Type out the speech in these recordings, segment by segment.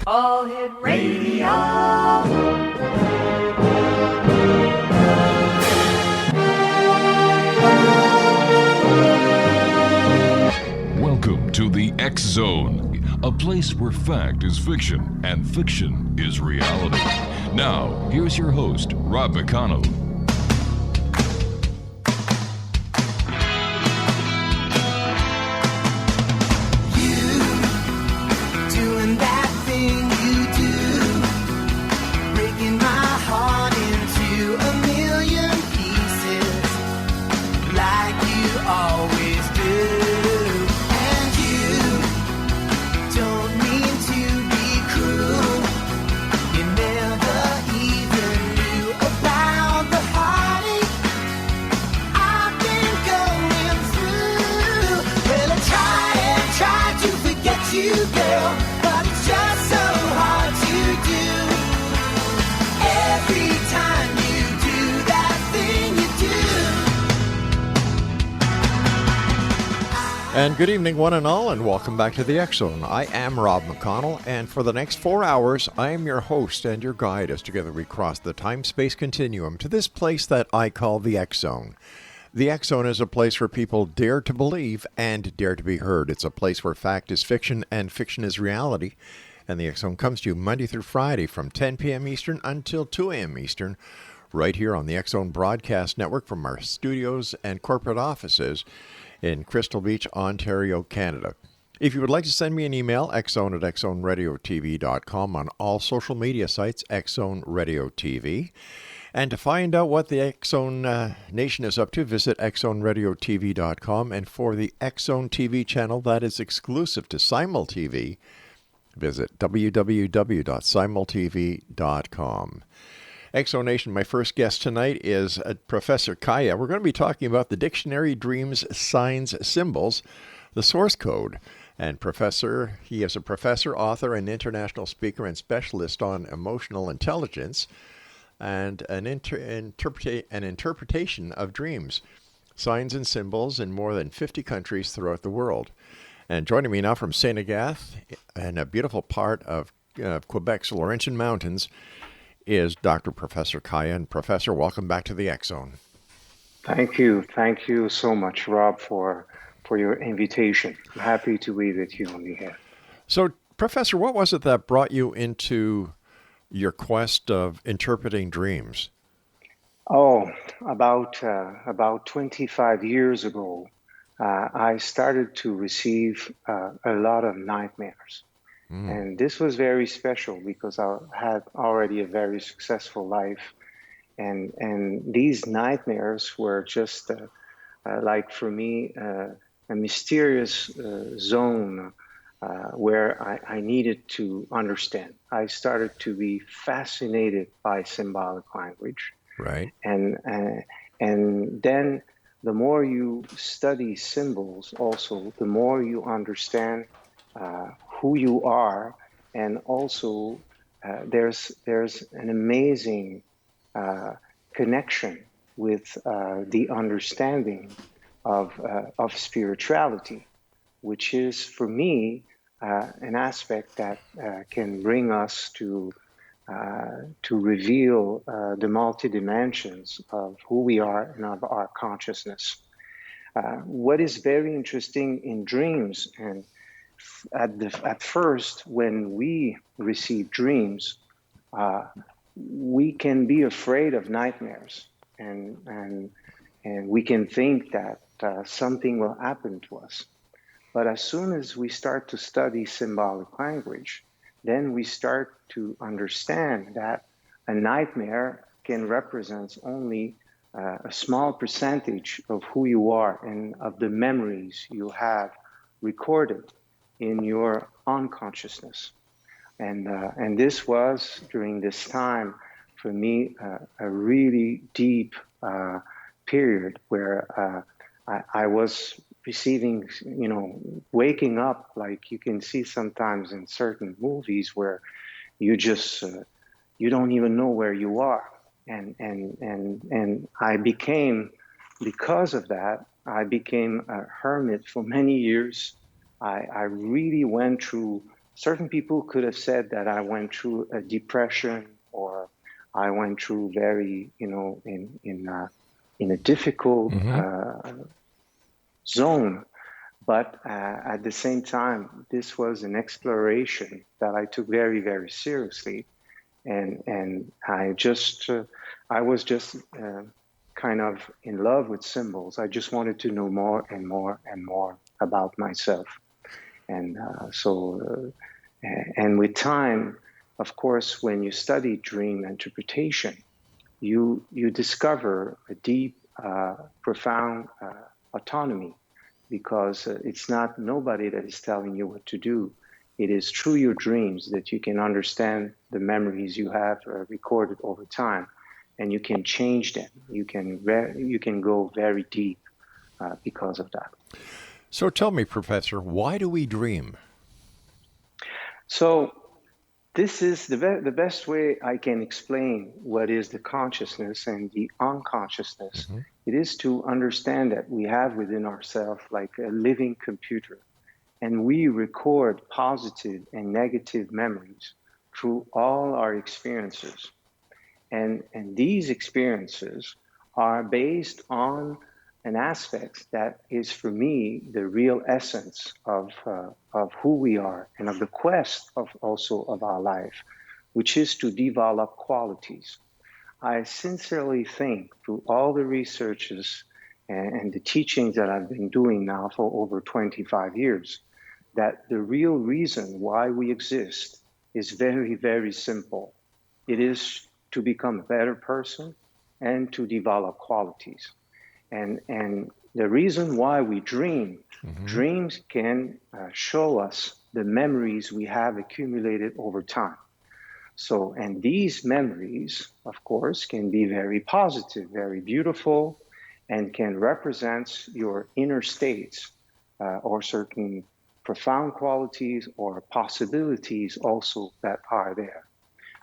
All Hit Radio. Welcome to the X Zone, a place where fact is fiction and fiction is reality. Now, here's your host, Rob McConnell. And good evening, one and all, and welcome back to the X Zone. I am Rob McConnell, and for the next 4 hours, I am your host and your guide as together we cross the time-space continuum to this place that I call the X Zone. The X Zone is a place where people dare to believe and dare to be heard. It's a place where fact is fiction and fiction is reality. And the X Zone comes to you Monday through Friday from 10 p.m. Eastern until 2 a.m. Eastern, right here on the X Zone Broadcast Network from our studios and corporate offices in Crystal Beach, Ontario, Canada. If you would like to send me an email, xzone@xzoneradiotv.com, on all social media sites, Xzone Radio TV. And to find out what the X Zone Nation is up to, visit xzoneradiotv.com. And for the X Zone TV channel that is exclusive to Simul TV, visit www.simultv.com. Exonation, my first guest tonight is Professor Kaya. We're going to be talking about the dictionary, dreams, signs, symbols, the source code. And he is a professor, author, and international speaker and specialist on emotional intelligence and an interpretation of dreams, signs, and symbols in more than 50 countries throughout the world. And joining me now from St. Agathe, in a beautiful part of Quebec's Laurentian Mountains, is Dr. Professor Kaya. And Professor, welcome back to the X Zone. Thank you. Thank you so much, Rob, for your invitation. I'm happy to be with you on the air. So, Professor, what was it that brought you into your quest of interpreting dreams? Oh, about 25 years ago, I started to receive a lot of nightmares. And this was very special because I had already a very successful life. And these nightmares were just like, for me, a mysterious zone where I needed to understand. I started to be fascinated by symbolic language. Right. And then the more you study symbols also, the more you understand who you are, and also there's an amazing connection with the understanding of spirituality, which is for me an aspect that can bring us to reveal the multi-dimensions of who we are and of our consciousness. What is very interesting in dreams, and at first, when we receive dreams, we can be afraid of nightmares, and we can think that something will happen to us. But as soon as we start to study symbolic language, then we start to understand that a nightmare can represent only a small percentage of who you are and of the memories you have recorded in your unconsciousness. And this was, during this time, for me, a really deep period where I was receiving, waking up, like you can see sometimes in certain movies where you just, you don't even know where you are. And I became, because of that, I became a hermit for many years. I really went through certain people could have said that I went through a depression, or I went through very, in a difficult zone. But at the same time, this was an exploration that I took very, very seriously, and I was just kind of in love with symbols. I just wanted to know more and more and more about myself, and and with time, of course, when you study dream interpretation, you discover a deep, profound autonomy, because it's not nobody that is telling you what to do. It is through your dreams that you can understand the memories you have recorded over time, and you can change them. You can go very deep because of that. So tell me, Professor, why do we dream? So this is the best way I can explain what is the consciousness and the unconsciousness. It is to understand that we have within ourselves like a living computer, and we record positive and negative memories through all our experiences. And these experiences are based on an aspect that is, for me, the real essence of who we are, and of the quest of also of our life, which is to develop qualities. I sincerely think, through all the researches and the teachings that I've been doing now for over 25 years, that the real reason why we exist is very, very simple. It is to become a better person and to develop qualities. And the reason why we dream, dreams can show us the memories we have accumulated over time. So, and these memories, of course, can be very positive, very beautiful, and can represent your inner states or certain profound qualities or possibilities also that are there.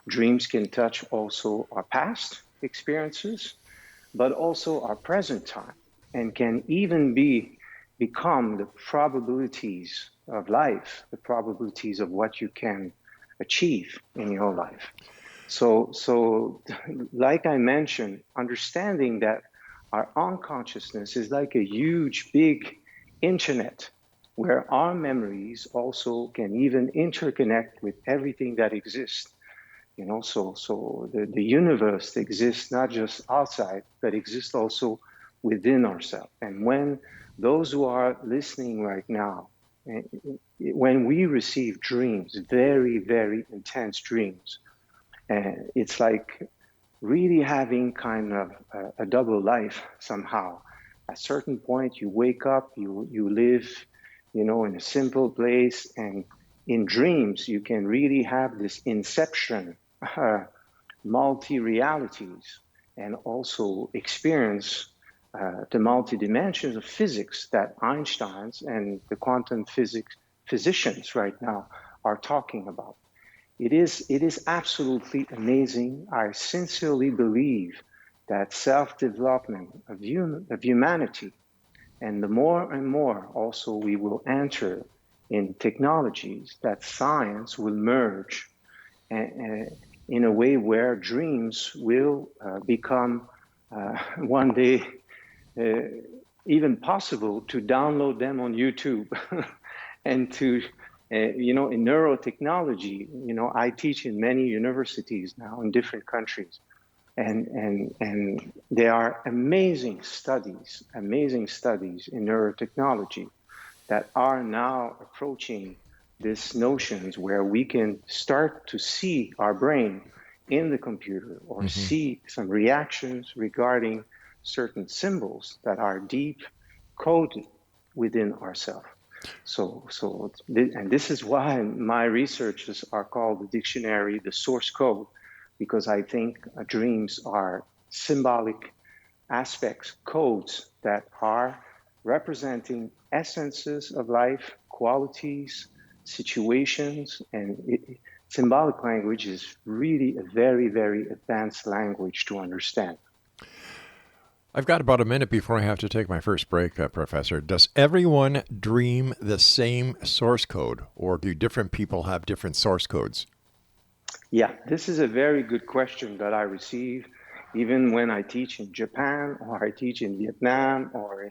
Dreams can touch also our past experiences, but also our present time, and can even become the probabilities of life, the probabilities of what you can achieve in your life. So like I mentioned, understanding that our unconsciousness is like a huge, big internet, where our memories also can even interconnect with everything that exists. So the universe exists not just outside, but exists also within ourselves. And when those who are listening right now, when we receive dreams, very, very intense dreams, it's like really having kind of a double life somehow. At a certain point, you wake up, you live, in a simple place, and in dreams, you can really have this inception, multi-realities, and also experience the multi-dimensions of physics that Einstein's and the quantum physicians right now are talking about. It is absolutely amazing. I sincerely believe that self-development of humanity, and the more and more also we will enter in technologies, that science will merge in a way where dreams will become one day even possible to download them on YouTube. And to, in neurotechnology, I teach in many universities now in different countries. And there are amazing studies in neurotechnology that are now approaching these notions where we can start to see our brain in the computer, or see some reactions regarding certain symbols that are deep coded within ourselves. And this is why my researches are called the dictionary, the source code, because I think dreams are symbolic aspects, codes that are representing essences of life, qualities, situations, and symbolic language is really a very, very advanced language to understand. I've got about a minute before I have to take my first break, Professor. Does everyone dream the same source code, or do different people have different source codes? Yeah, this is a very good question that I receive even when I teach in Japan, or I teach in Vietnam, or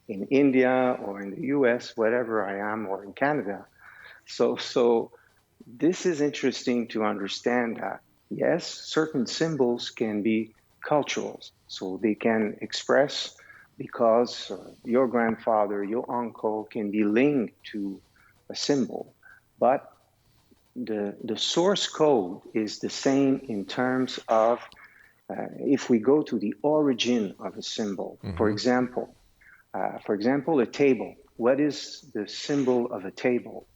in India, or in the US, wherever I am, or in Canada. So this is interesting to understand that, yes, certain symbols can be cultural. So they can express because your grandfather, your uncle can be linked to a symbol. But the source code is the same in terms of if we go to the origin of a symbol. For example, a table. What is the symbol of a table?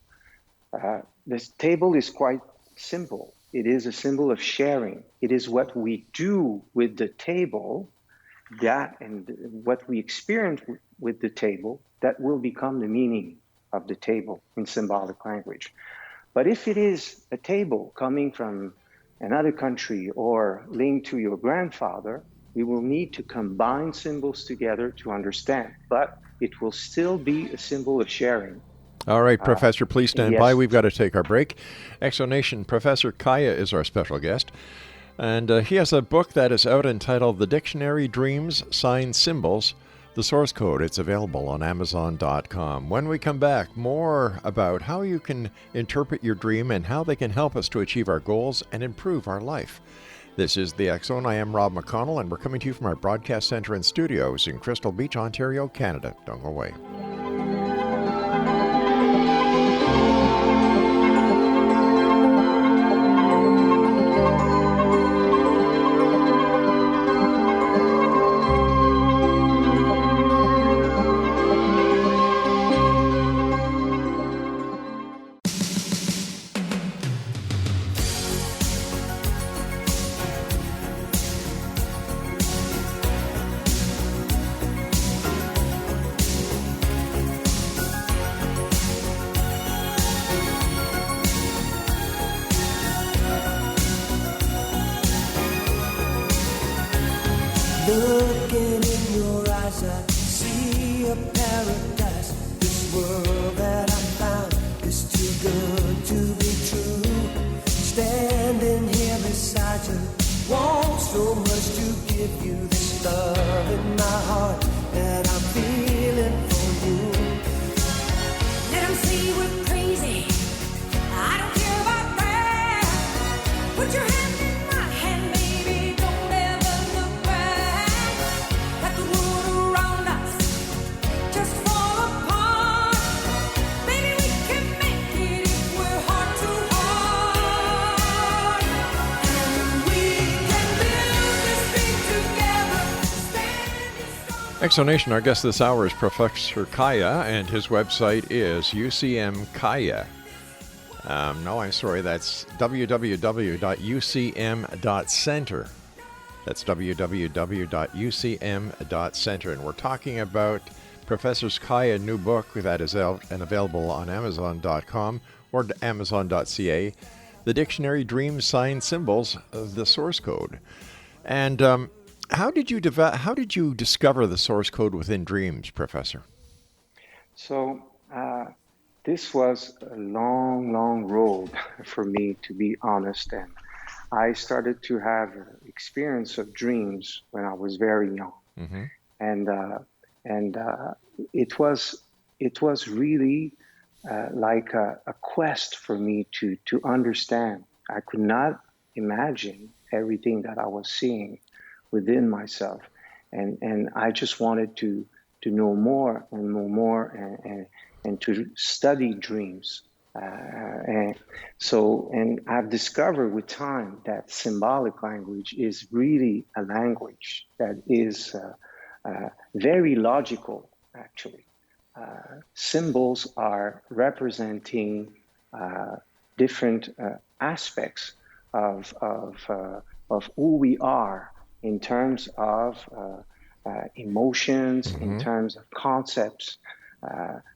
This table is quite simple. It is a symbol of sharing. It is what we do with the table, that and what we experience with the table, that will become the meaning of the table in symbolic language. But if it is a table coming from another country or linked to your grandfather, we will need to combine symbols together to understand, but it will still be a symbol of sharing. All right, Professor, please stand by. Yes. We've got to take our break. Exonation, Professor Kaya is our special guest. And he has a book that is out entitled The Dictionary Dreams, Signs, Symbols, the source code. It's available on Amazon.com. When we come back, more about how you can interpret your dream and how they can help us to achieve our goals and improve our life. This is The X Zone. I am Rob McConnell, and we're coming to you from our broadcast center and studios in Crystal Beach, Ontario, Canada. Don't go away. Looking in your eyes, I see a paradise. This world that I found is too good to be true. Standing here beside you, want so much to give you this love in my heart that I'm feeling for you. Let them say we're crazy. I don't care about that. Put your hand in my hand, baby. Don't ever look back. Let the world around us just fall apart. Baby, we can make it if we're heart to heart. And we can build this thing together. Standing strong. Exonation, our guest this hour is Professor Kaya, and his website is UCM Kaya. No, I'm sorry, that's www.ucm.center. That's www.ucm.center. And we're talking about Professor Kaya's new book that is out and available on Amazon.com or Amazon.ca, The Dictionary Dreams, Signs, Symbols, the source code. And how did you discover the source code within dreams, Professor? So this was a long, long road for me, to be honest. And I started to have experience of dreams when I was very young. Mm-hmm. And it was really like a quest for me to understand. I could not imagine everything that I was seeing within myself, and I just wanted to know more and know more and to study dreams. And I've discovered with time that symbolic language is really a language that is very logical, actually. Symbols are representing different aspects of who we are in terms of emotions, in terms of concepts.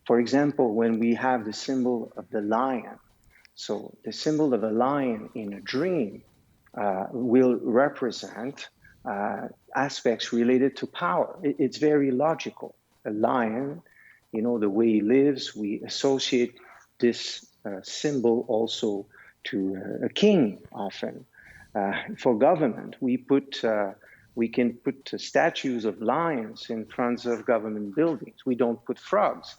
For example, when we have the symbol of the lion, so the symbol of a lion in a dream will represent aspects related to power. It's very logical. A lion, the way he lives, we associate this symbol also to a king often. For government, we can put statues of lions in front of government buildings. We don't put frogs.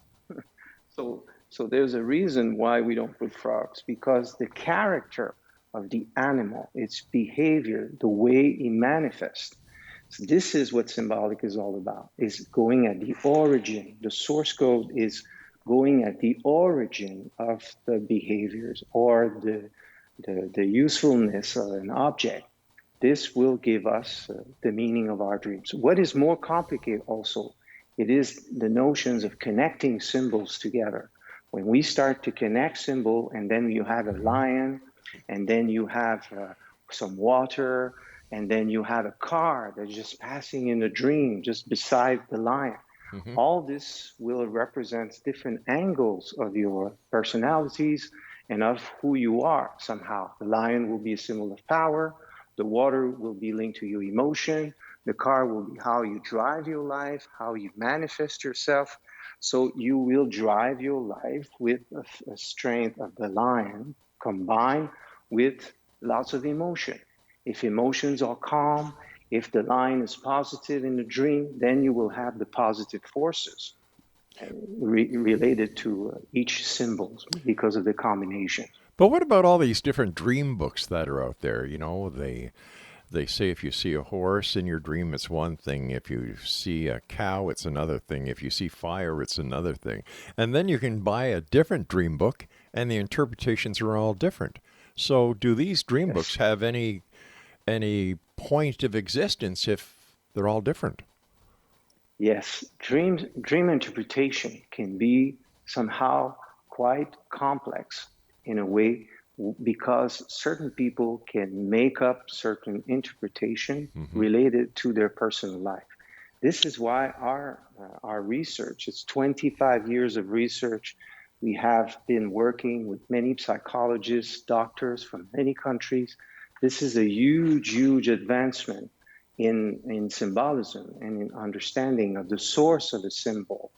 So there's a reason why we don't put frogs, because the character of the animal, its behavior, the way it manifests. So this is what symbolic is all about, is going at the origin. The source code is going at the origin of the behaviors or the usefulness of an object. This will give us the meaning of our dreams. What is more complicated also, it is the notions of connecting symbols together. When we start to connect symbol, and then you have a lion, and then you have some water, and then you have a car that's just passing in a dream just beside the lion. Mm-hmm. All this will represent different angles of your personalities and of who you are somehow. The lion will be a symbol of power. The water will be linked to your emotion. The car will be how you drive your life, how you manifest yourself. So you will drive your life with a strength of the lion combined with lots of emotion. If emotions are calm, if the lion is positive in the dream, then you will have the positive forces related to each symbol because of the combination. But what about all these different dream books that are out there? They say if you see a horse in your dream, it's one thing. If you see a cow, it's another thing. If you see fire, it's another thing. And then you can buy a different dream book, and the interpretations are all different. So do these dream books have any point of existence if they're all different? Yes, dream interpretation can be somehow quite complex in a way, because certain people can make up certain interpretation related to their personal life. This is why our research, it's 25 years of research. We have been working with many psychologists, doctors from many countries. This is a huge, huge advancement in symbolism and in understanding of the source of a symbol,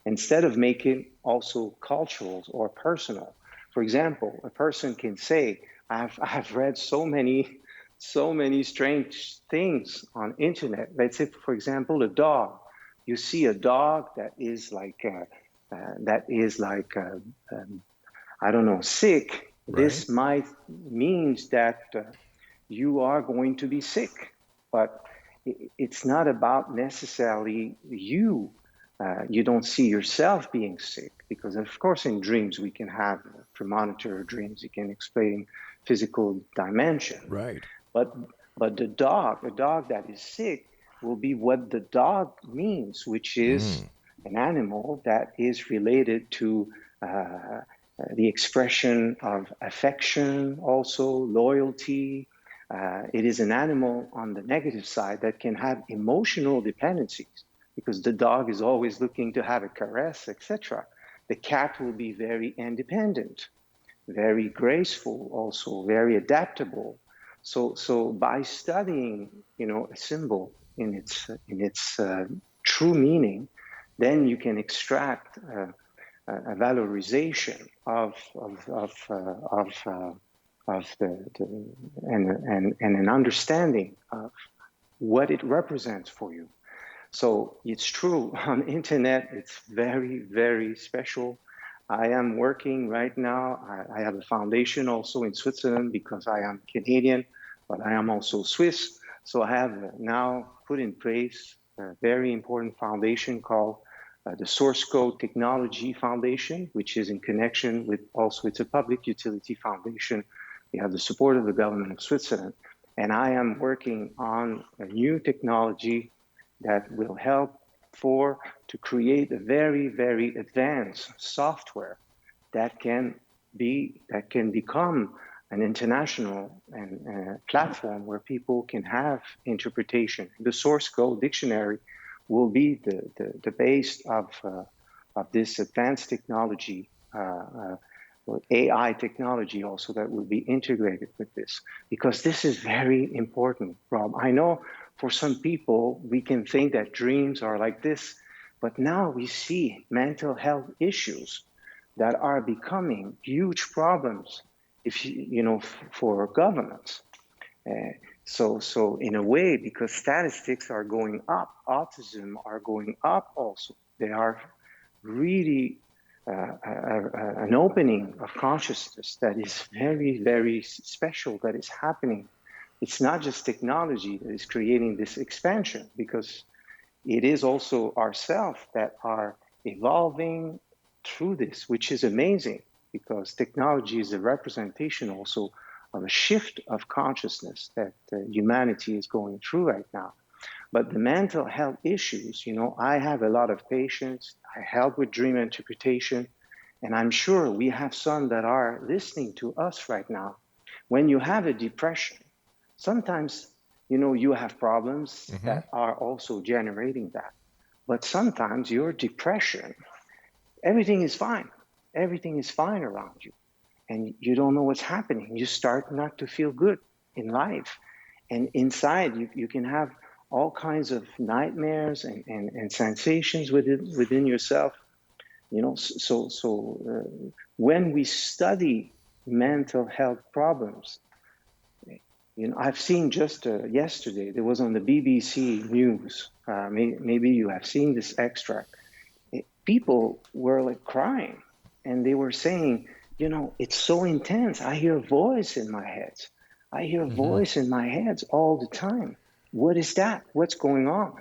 instead of making also cultural or personal. For example, a person can say, I've read so many strange things on internet. Let's say, for example, a dog. You see a dog that is like I don't know, sick. Right. This might means that you are going to be sick, but it's not about necessarily you. You don't see yourself being sick, because of course in dreams we can have premonitor dreams. You can explain physical dimension. Right. But a dog that is sick will be what the dog means, which is an animal that is related to the expression of affection, also loyalty. It is an animal on the negative side that can have emotional dependencies, because the dog is always looking to have a caress, etc. The cat will be very independent, very graceful, also very adaptable. So by studying, a symbol in its true meaning, then you can extract a valorization of an understanding of what it represents for you. So it's true, on the internet, it's very, very special. I am working right now. I have a foundation also in Switzerland, because I am Canadian, but I am also Swiss. So I have now put in place a very important foundation called the Source Code Technology Foundation, which is in connection with also, it's a public utility foundation. We have the support of the government of Switzerland. And I am working on a new technology that will help to create a very, very advanced software that can become an international platform where people can have interpretation. The source code dictionary will be the base of this advanced technology, AI technology also, that will be integrated with this, because this is very important, Rob. I know For some people, we can think that dreams are like this, but now we see mental health issues that are becoming huge problems, for governments. So in a way, because statistics are going up, autism are going up also. They are really an opening of consciousness that is very, very special that is happening. It's not just technology that is creating this expansion, because it is also ourselves that are evolving through this, which is amazing, because technology is a representation also of a shift of consciousness that humanity is going through right now. But the mental health issues, I have a lot of patients, I help with dream interpretation, and I'm sure we have some that are listening to us right now. When you have a depression, sometimes, you have problems that are also generating that. But sometimes your depression, everything is fine. Everything is fine around you. And you don't know what's happening. You start not to feel good in life. And inside, you can have all kinds of nightmares and sensations within yourself. When we study mental health problems, I've seen just yesterday, there was on the BBC News, maybe you have seen this extract. People were like crying, and they were saying, it's so intense. I hear a voice in my head. I hear a voice in my head all the time. What is that? What's going on?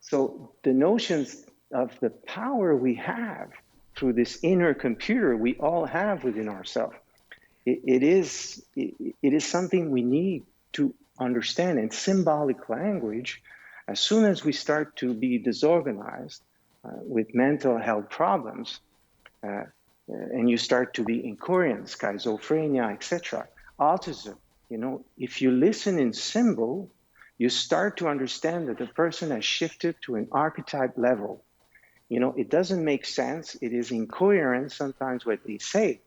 So the notions of the power we have through this inner computer we all have within ourselves, it is something we need to understand. And symbolic language, as soon as we start to be disorganized with mental health problems, and you start to be incoherent, schizophrenia, etc., autism, if you listen in symbol, you start to understand that the person has shifted to an archetype level. It doesn't make sense. It is incoherent sometimes what they say.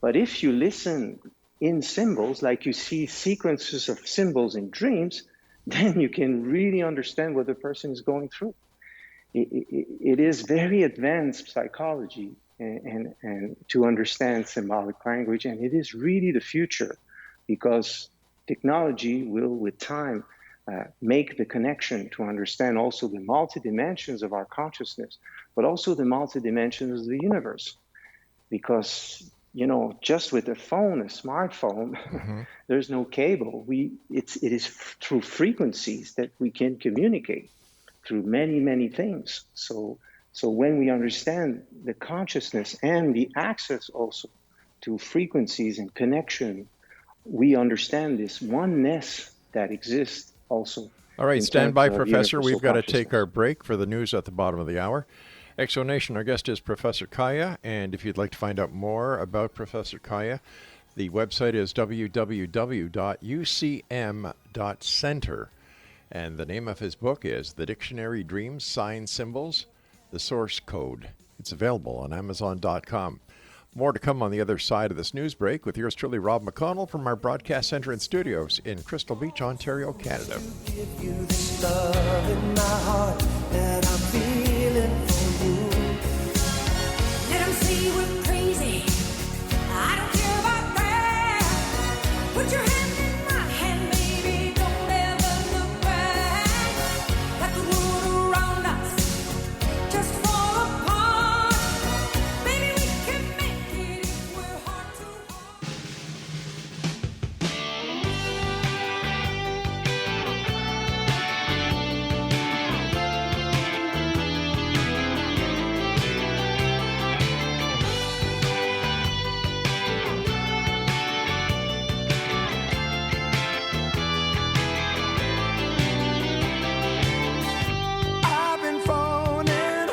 But if you listen in symbols, like you see sequences of symbols in dreams, then you can really understand what the person is going through. It is very advanced psychology and to understand symbolic language, and it is really the future, because technology will, with time, make the connection to understand also the multi-dimensions of our consciousness, but also the multi-dimensions of the universe. Because just with a phone, a smartphone, there's no cable. It is through frequencies that we can communicate through many, many things. So when we understand the consciousness and the access also to frequencies and connection, we understand this oneness that exists also. All right, stand by, Professor. We've got to take our break for the news at the bottom of the hour. Exonation, our guest is Professor Kaya, and if you'd like to find out more about Professor Kaya, the website is www.ucm.center, and the name of his book is The Dictionary Dreams, Signs, Symbols, The Source Code. It's available on Amazon.com. More to come on the other side of this news break with yours truly, Rob McConnell, from our broadcast center and studios in Crystal Beach, Ontario, Canada. Give you this love in my heart that I'm feeling for you. Let 'em say we're crazy. I don't care about that. Put your hand in my hand, baby. Don't ever look back. Let the world around us just fall apart. Baby, we can make it if we're heart to heart. I've been phoning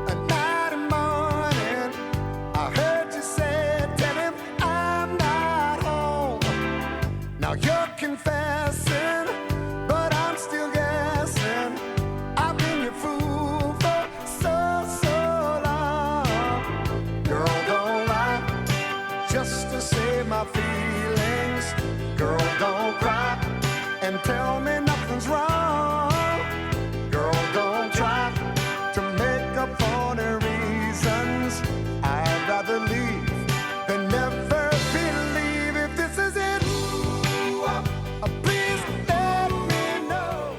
a night and morning. I heard you say, tell him I'm not home. Now you're confessing, but I'm still guessing. I've been your fool for so long. Girl, don't lie just to save my feelings. Girl, don't cry and tell me nothing's wrong. Girl, don't try to make up for the reasons. I'd rather leave than never believe. If this is it, please let me know.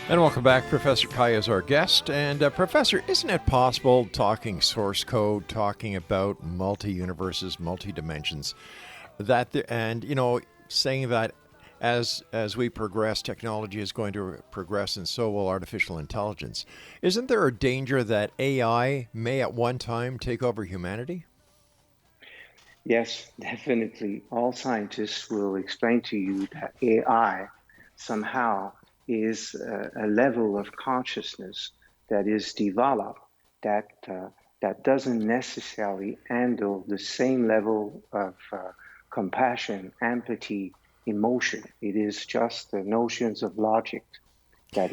And welcome back. Professor Kai is our guest. And Professor, isn't it possible, talking source code, talking about multi-universes, multi-dimensions, saying that as we progress, technology is going to progress, and so will artificial intelligence. Isn't there a danger that AI may at one time take over humanity? Yes, definitely. All scientists will explain to you that AI somehow is a level of consciousness that is developed that doesn't necessarily handle the same level of compassion, empathy, emotion. It is just the notions of logic that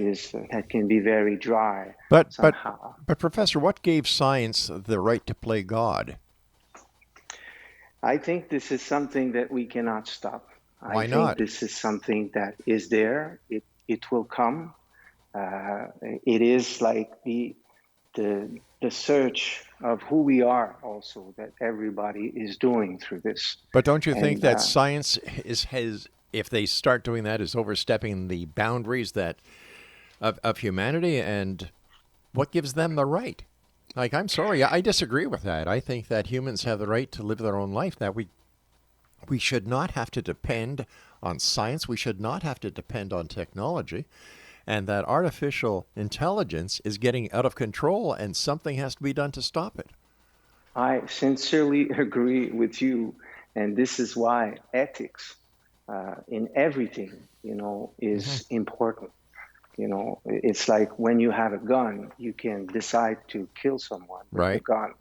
can be very dry somehow. But Professor, what gave science the right to play God? I think this is something that we cannot stop. Why I not? think this is something that is there. It will come. It is like the search of who we are also that everybody is doing through this. But don't you think that science if they start doing that, is overstepping the boundaries of humanity? And what gives them the right? Like, I'm sorry, I disagree with that. I think that humans have the right to live their own life, that we should not have to depend on science. We should not have to depend on technology. And that artificial intelligence is getting out of control, and something has to be done to stop it. I sincerely agree with you. And this is why ethics in everything, is important. It's like when you have a gun, you can decide to kill someone with a gun,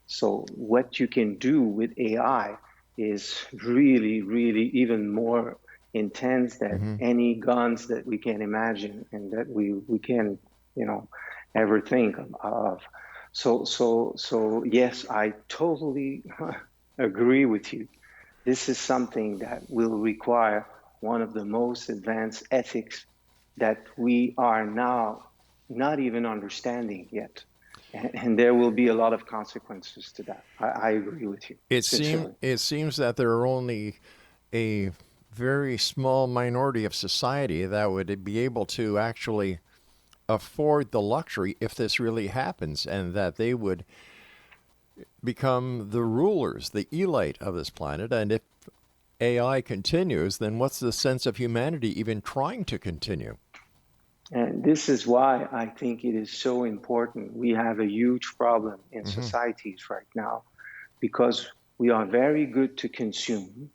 So what you can do with AI is really, really even more intense than any guns that we can imagine and that we can, ever think of. So yes, I totally agree with you. This is something that will require one of the most advanced ethics that we are now not even understanding yet. And there will be a lot of consequences to that. I agree with you. It seems that there are only a very small minority of society that would be able to actually afford the luxury if this really happens, and that they would become the rulers, the elite of this planet. And if AI continues, then what's the sense of humanity even trying to continue? And this is why I think it is so important. We have a huge problem in societies right now because we are very good to consume.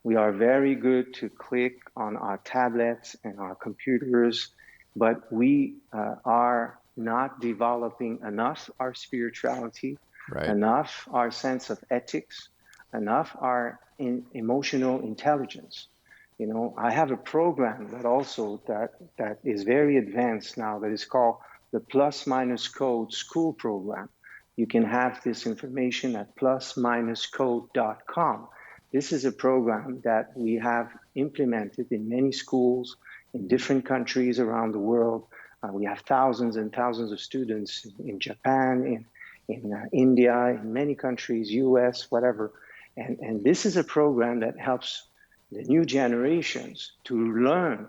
We are very good to click on our tablets and our computers, but we are not developing enough our spirituality, enough our sense of ethics, enough our emotional intelligence. I have a program that is very advanced now that is called the Plus Minus Code School Program. You can have this information at plusminuscode.com. This is a program that we have implemented in many schools in different countries around the world. We have thousands and thousands of students in Japan, in India, in many countries, US, whatever. And this is a program that helps the new generations to relearn,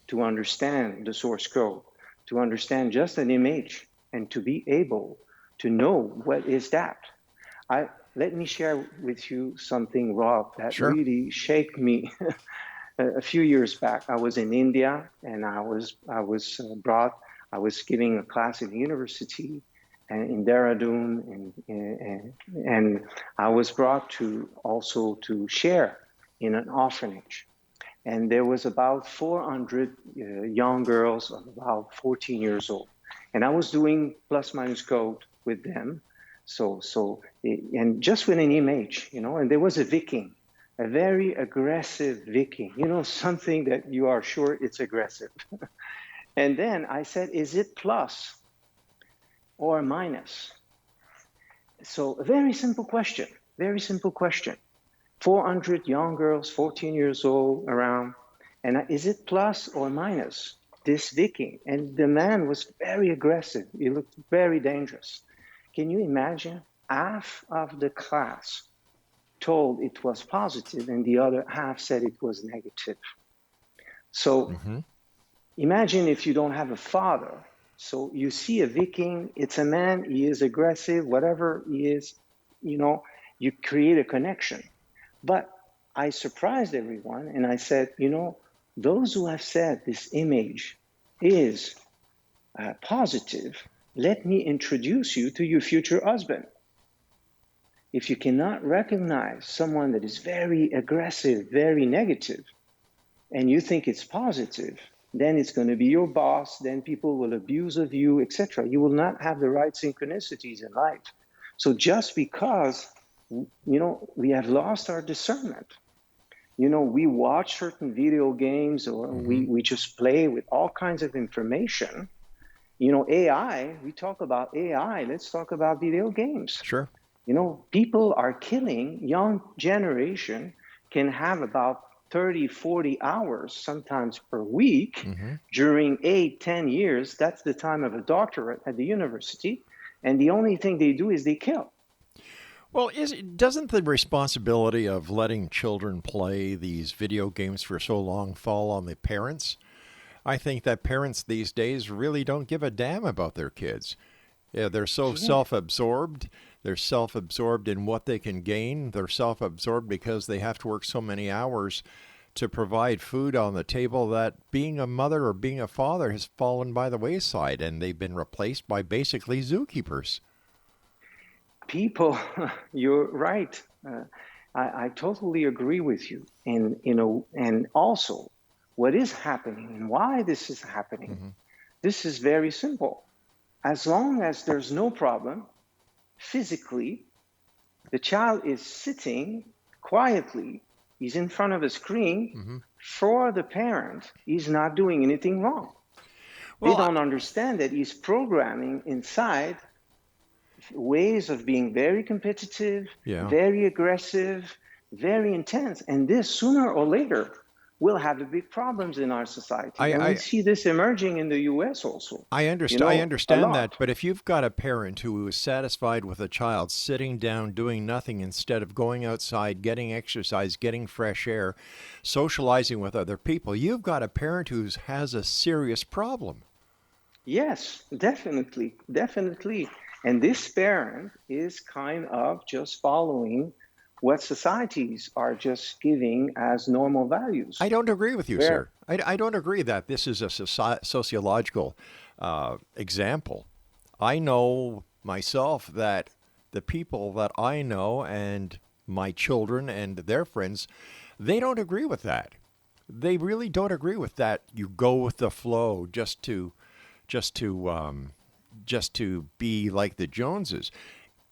to understand the source code, to understand just an image, and to be able to know what is that. Let me share with you something, Rob, that really shaked me. A few years back, I was in India, and I was giving a class in the university, and in Dehradun, and I was brought to share in an orphanage. And there was about 400 young girls of about 14 years old. And I was doing plus minus code with them. And just with an image, and there was a Viking, a very aggressive Viking, something that you are sure it's aggressive. And then I said, is it plus or minus? So a very simple question. 400 young girls, 14 years old around. And is it plus or minus this Viking? And the man was very aggressive. He looked very dangerous. Can you imagine? Half of the class told it was positive and the other half said it was negative. So imagine if you don't have a father. So you see a Viking, it's a man, he is aggressive, whatever he is, you create a connection. But I surprised everyone and I said, those who have said this image is positive, let me introduce you to your future husband. If you cannot recognize someone that is very aggressive, very negative, and you think it's positive, then it's going to be your boss, then people will abuse of you, etc. You will not have the right synchronicities in life. So just because, we have lost our discernment, we watch certain video games or we just play with all kinds of information. AI, we talk about AI, let's talk about video games. Sure. People are killing, young generation can have about 30, 40 hours sometimes per week during 8-10 years. That's the time of a doctorate at the university. And the only thing they do is they kill. Well, doesn't the responsibility of letting children play these video games for so long fall on the parents? I think that parents these days really don't give a damn about their kids. Yeah, they're so self-absorbed. They're self-absorbed in what they can gain. They're self-absorbed because they have to work so many hours to provide food on the table that being a mother or being a father has fallen by the wayside, and they've been replaced by basically zookeepers. People, you're right. I totally agree with you. And also, what is happening and why this is happening, this is very simple. As long as there's no problem, physically, the child is sitting quietly, he's in front of a screen, for the parent, he's not doing anything wrong. Well, they don't understand that he's programming inside ways of being very competitive, very aggressive, very intense. And this, sooner or later, will have the big problems in our society. And we see this emerging in the U.S. also. I understand that, but if you've got a parent who is satisfied with a child sitting down doing nothing instead of going outside, getting exercise, getting fresh air, socializing with other people, you've got a parent who has a serious problem. Yes, definitely. And this parent is kind of just following what societies are just giving as normal values. I don't agree with you, sir. I don't agree that this is a sociological example. I know myself that the people that I know and my children and their friends, they don't agree with that. They really don't agree with that. You go with the flow just to be like the Joneses.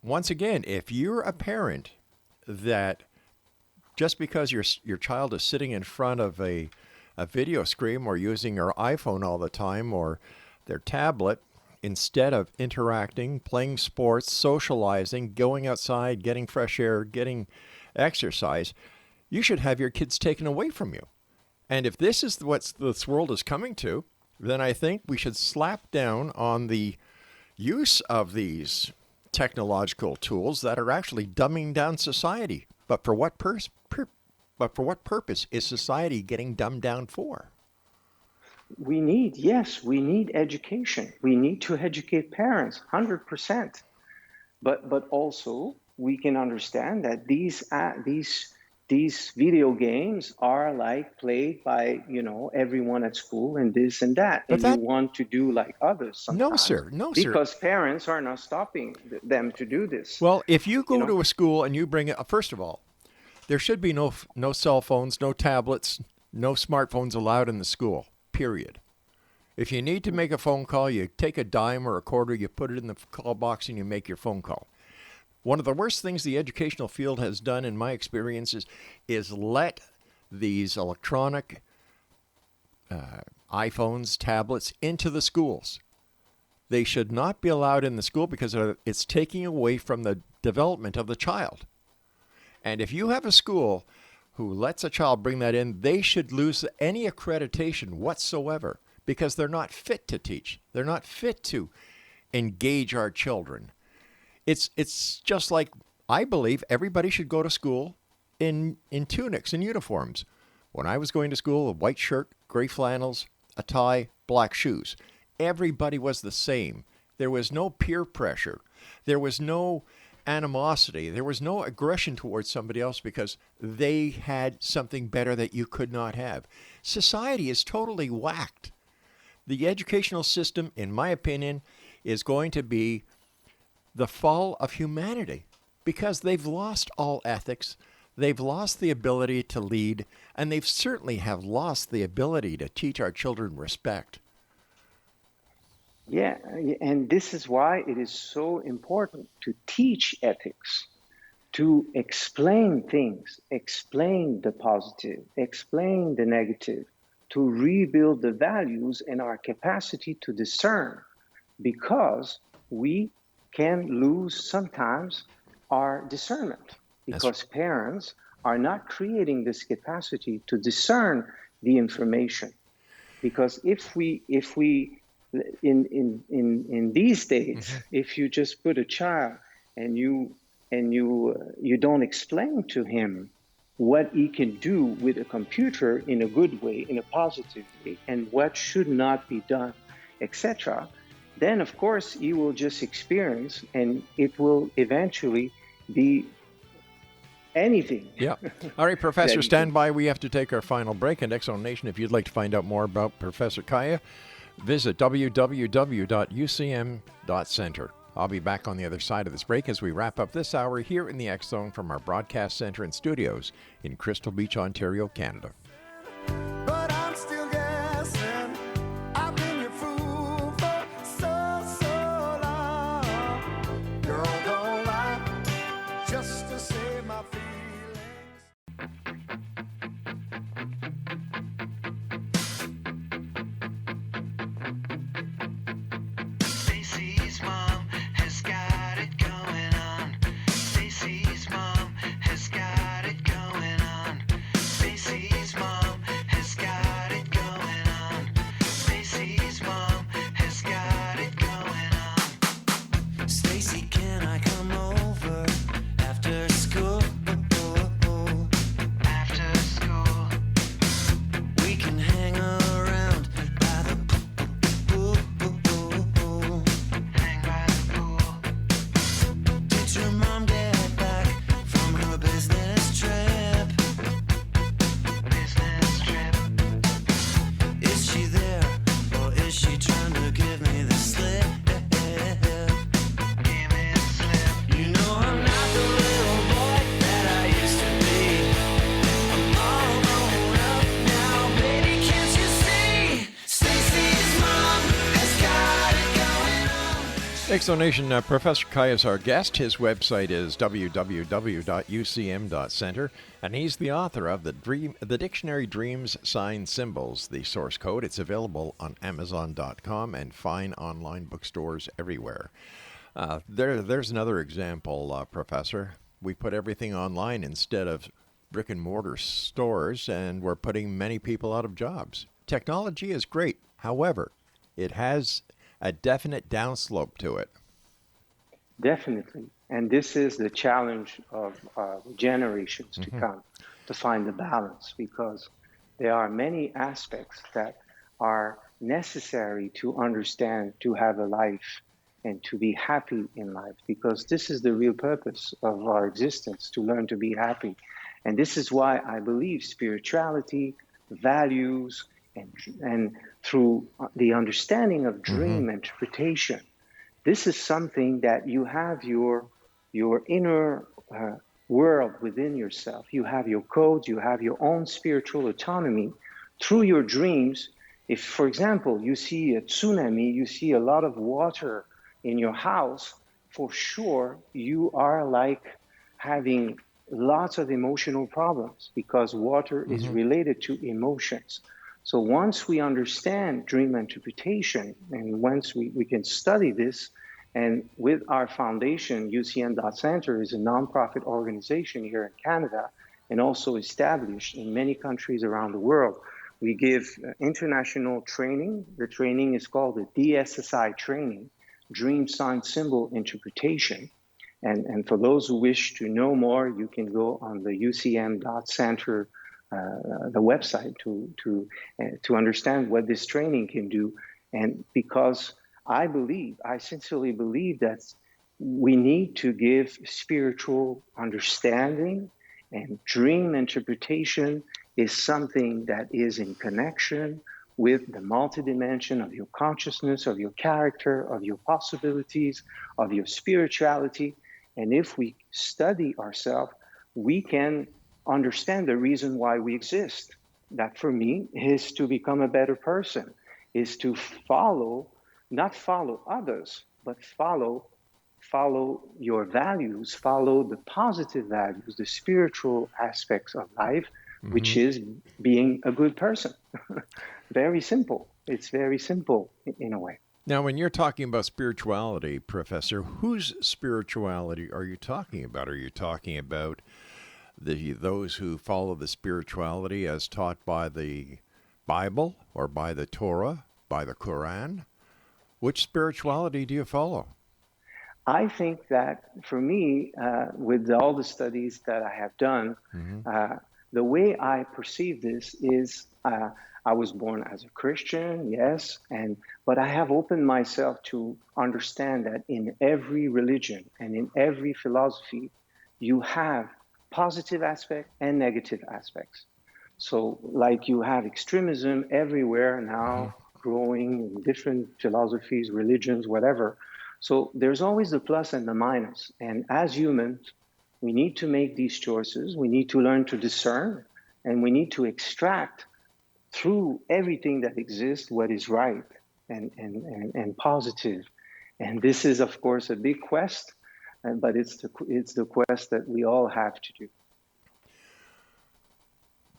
Once again, if you're a parent that just because your child is sitting in front of a video screen or using their iPhone all the time or their tablet, instead of interacting, playing sports, socializing, going outside, getting fresh air, getting exercise, you should have your kids taken away from you. And if this is what this world is coming to, then I think we should slap down on the use of these technological tools that are actually dumbing down society. But for what purpose is society getting dumbed down for? We need education. We need to educate parents, 100%. But also we can understand that these video games are like played by everyone at school and this and that, and you want to do like others sometimes. No, sir. Because parents are not stopping them to do this. Well, if you go to a school and you bring it, first of all, there should be no cell phones, no tablets, no smartphones allowed in the school. Period. If you need to make a phone call, you take a dime or a quarter, you put it in the call box, and you make your phone call. One of the worst things the educational field has done, in my experiences, is let these electronic iPhones, tablets into the schools. They should not be allowed in the school because it's taking away from the development of the child. And if you have a school who lets a child bring that in, they should lose any accreditation whatsoever because they're not fit to teach. They're not fit to engage our children. It's just like I believe everybody should go to school in tunics and uniforms. When I was going to school, a white shirt, gray flannels, a tie, black shoes. Everybody was the same. There was no peer pressure. There was no animosity. There was no aggression towards somebody else because they had something better that you could not have. Society is totally whacked. The educational system, in my opinion, is going to be the fall of humanity because they've lost all ethics. They've lost the ability to lead, and they've certainly have lost the ability to teach our children respect. Yeah, and this is why it is so important to teach ethics, to explain things, explain the positive, explain the negative, to rebuild the values and our capacity to discern, because we can lose sometimes our discernment because parents are not creating this capacity to discern the information. Because if we in these days, if you just put a child and you don't explain to him what he can do with a computer in a good way, in a positive way, and what should not be done, etc., then of course he will just experience, and it will eventually be anything. Yeah. All right, Professor, stand by. We have to take our final break. And X Zone Nation, if you'd like to find out more about Professor Kaya, visit www.ucm.center. I'll be back on the other side of this break as we wrap up this hour here in the X Zone from our broadcast center and studios in Crystal Beach, Ontario, Canada. But I'm still guessing. I've been your fool for so long. Girl, don't lie, just to save my feelings. Stacy's mom has got it going on. Stacy's mom has got it going on. Stacy's mom has got it going on. Stacy's mom has got it going on. Stacy, can I come over after school? After school, we can hang around by the pool. Hang by the pool. Did your mom get back from her business trip? Business trip. Is she there, or is she trying to give me the slip? Give me the slip. You know I'm not the little boy that I used to be. I'm all grown up now, baby, can't you see? Stacy's mom has got it going on. X Zone Nation, Professor Kaya is our guest. His website is www.ucm.center, and he's the author of the Dictionary Dreams, Signs, Symbols, the source code. It's available on Amazon.com and fine online bookstores everywhere. There's another example, Professor. We put everything online instead of brick and mortar stores, and we're putting many people out of jobs. Technology is great. However, it has a definite downslope to it. Definitely. And this is the challenge of generations to come, to find the balance, because there are many aspects that are necessary to understand, to have a life and to be happy in life, because this is the real purpose of our existence, to learn to be happy. And this is why I believe spirituality, values, and through the understanding of dream interpretation, this is something that you have your inner world within yourself. You have your codes, you have your own spiritual autonomy through your dreams. If, for example, you see a tsunami, you see a lot of water in your house, for sure you are like having lots of emotional problems, because water is related to emotions. So once we understand dream interpretation, and once we can study this, and with our foundation, UCM.Center is a nonprofit organization here in Canada, and also established in many countries around the world. We give international training. The training is called the DSSI training, Dream Sign Symbol Interpretation. And for those who wish to know more, you can go on the ucm.center, the website, to understand what this training can do. And because I sincerely believe that we need to give spiritual understanding, and dream interpretation is something that is in connection with the multidimension of your consciousness, of your character, of your possibilities, of your spirituality. And if we study ourselves, we can understand the reason why we exist. That for me is to become a better person, is to follow, not follow others, but follow your values, follow the positive values, the spiritual aspects of life, which is being a good person. Very simple. It's very simple in a way. Now, when you're talking about spirituality, Professor, whose spirituality are you talking about? Are you talking about those who follow the spirituality as taught by the Bible or by the Torah, by the Quran? Which spirituality do you follow? I think that for me, with all the studies that I have done, the way I perceive this is I was born as a Christian, yes, but I have opened myself to understand that in every religion and in every philosophy, you have positive aspects and negative aspects. So like you have extremism everywhere now, growing in different philosophies, religions, whatever. So there's always the plus and the minus. And as humans, we need to make these choices. We need to learn to discern, and we need to extract through everything that exists what is right and positive. And this is, of course, a big quest, but it's the quest that we all have to do.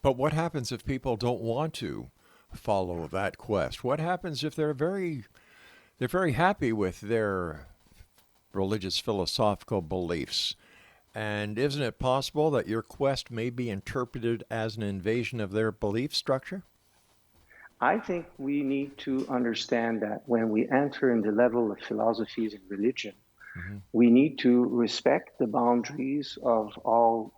But what happens if people don't want to follow that quest? What happens if they're very happy with their religious philosophical beliefs? And isn't it possible that your quest may be interpreted as an invasion of their belief structure? I think we need to understand that when we enter in the level of philosophies and religion, we need to respect the boundaries of all,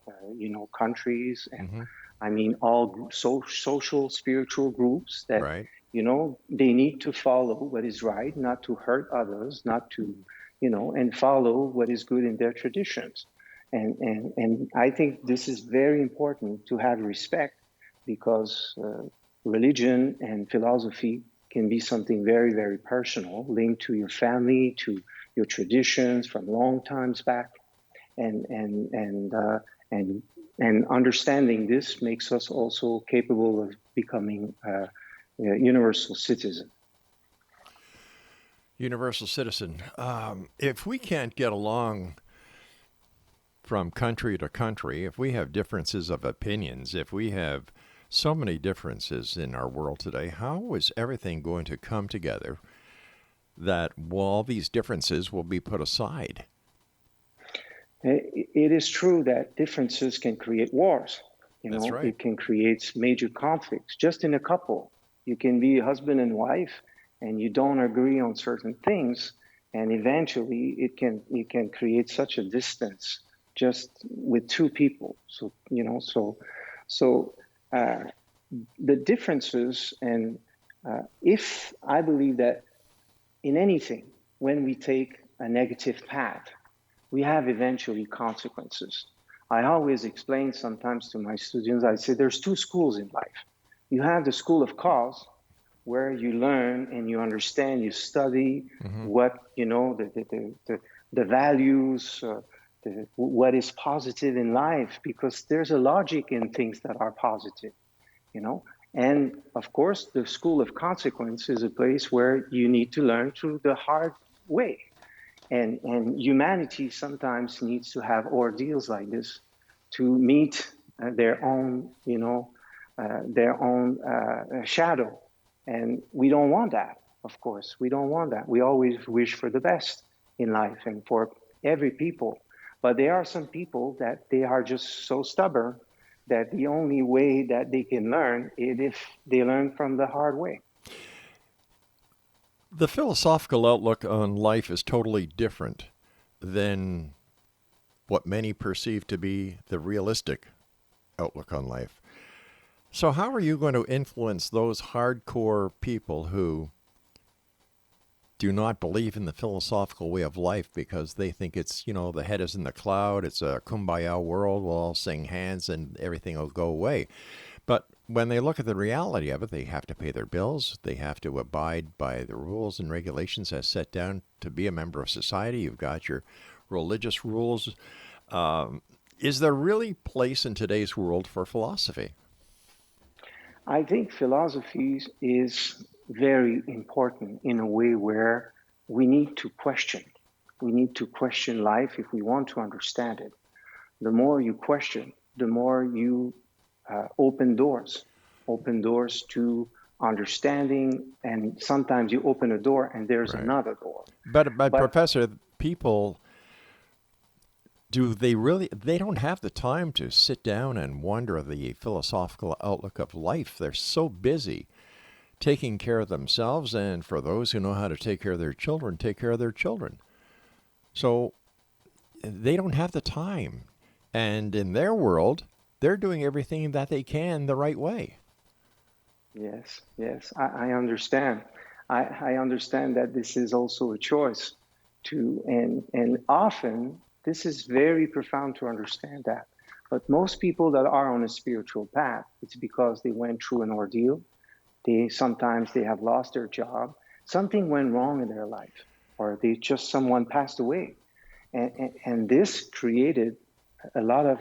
countries, and I mean all social, spiritual groups that, Right. They need to follow what is right, not to hurt others, not to, and follow what is good in their traditions. And I think this is very important to have respect, because religion and philosophy can be something very, very personal, linked to your family, to your traditions from long times back, and understanding this makes us also capable of becoming a universal citizen. Universal citizen. If we can't get along from country to country, if we have differences of opinions, if we have so many differences in our world today, how is everything going to come together that all these differences will be put aside? It is true that differences can create wars. That's right. It can create major conflicts. Just in a couple, you can be husband and wife, and you don't agree on certain things, and eventually it can create such a distance just with two people. So the differences, and if I believe that in anything, when we take a negative path, we have eventually consequences. I always explain sometimes to my students, I say there's two schools in life. You have the school of cause, where you learn and you understand, you study what, the values, what is positive in life, because there's a logic in things that are positive, And of course, the school of consequence is a place where you need to learn through the hard way. And humanity sometimes needs to have ordeals like this to meet their own, shadow. And we don't want that, of course. We don't want that. We always wish for the best in life and for every people. But there are some people that they are just so stubborn that the only way that they can learn is if they learn from the hard way. The philosophical outlook on life is totally different than what many perceive to be the realistic outlook on life. So how are you going to influence those hardcore people who do not believe in the philosophical way of life because they think it's, the head is in the cloud, it's a kumbaya world, we'll all sing hands and everything will go away. But when they look at the reality of it, they have to pay their bills, they have to abide by the rules and regulations as set down to be a member of society. You've got your religious rules. Is there really place in today's world for philosophy? I think philosophy is very important in a way where we need to question. We need to question life if we want to understand it. The more you question, the more you open doors to understanding, and sometimes you open a door and there's Right. another door. But Professor, people, they don't have the time to sit down and wonder the philosophical outlook of life. They're so busy taking care of themselves, and for those who know how to take care of their children, take care of their children. So they don't have the time. And in their world, they're doing everything that they can the right way. Yes, I understand. I understand that this is also a choice and often this is very profound to understand that. But most people that are on a spiritual path, it's because they went through an ordeal. Sometimes they have lost their job. Something went wrong in their life, or someone passed away. And this created a lot of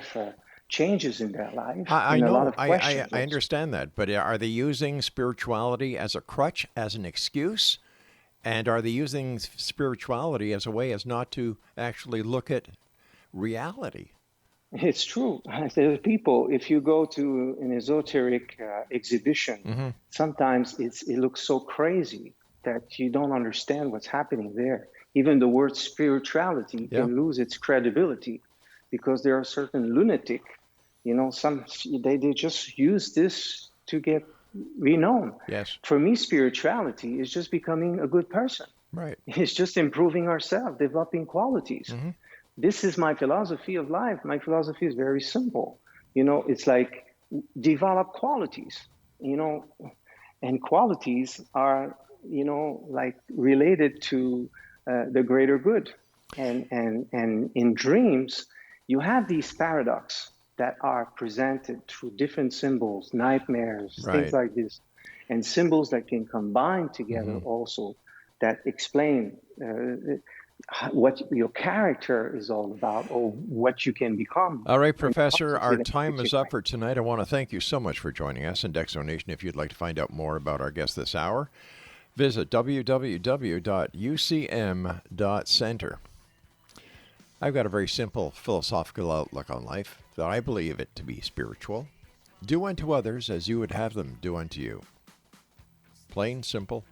changes in their life. I and a lot know, of questions. I understand that, but are they using spirituality as a crutch, as an excuse? And are they using spirituality as a way as not to actually look at reality? It's true. There are people, if you go to an esoteric exhibition, sometimes it looks so crazy that you don't understand what's happening there. Even the word spirituality can lose its credibility because there are certain lunatic, they just use this to get renowned. Yes. For me, spirituality is just becoming a good person. Right. It's just improving ourselves, developing qualities. This is my philosophy of life. My philosophy is very simple. It's like develop qualities, and qualities are, like related to the greater good. And in dreams, you have these paradoxes that are presented through different symbols, nightmares, Right. things like this, and symbols that can combine together also that explain what your character is all about or what you can become. All right, Professor, our time is up for tonight. I want to thank you so much for joining us. And X Zone Nation, if you'd like to find out more about our guest this hour, visit www.ucm.center. I've got a very simple philosophical outlook on life that I believe it to be spiritual. Do unto others as you would have them do unto you. Plain, simple,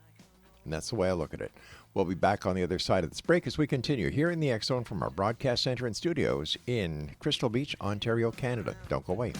and that's the way I look at it. We'll be back on the other side of this break as we continue here in the X Zone from our broadcast center and studios in Crystal Beach, Ontario, Canada. Don't go away.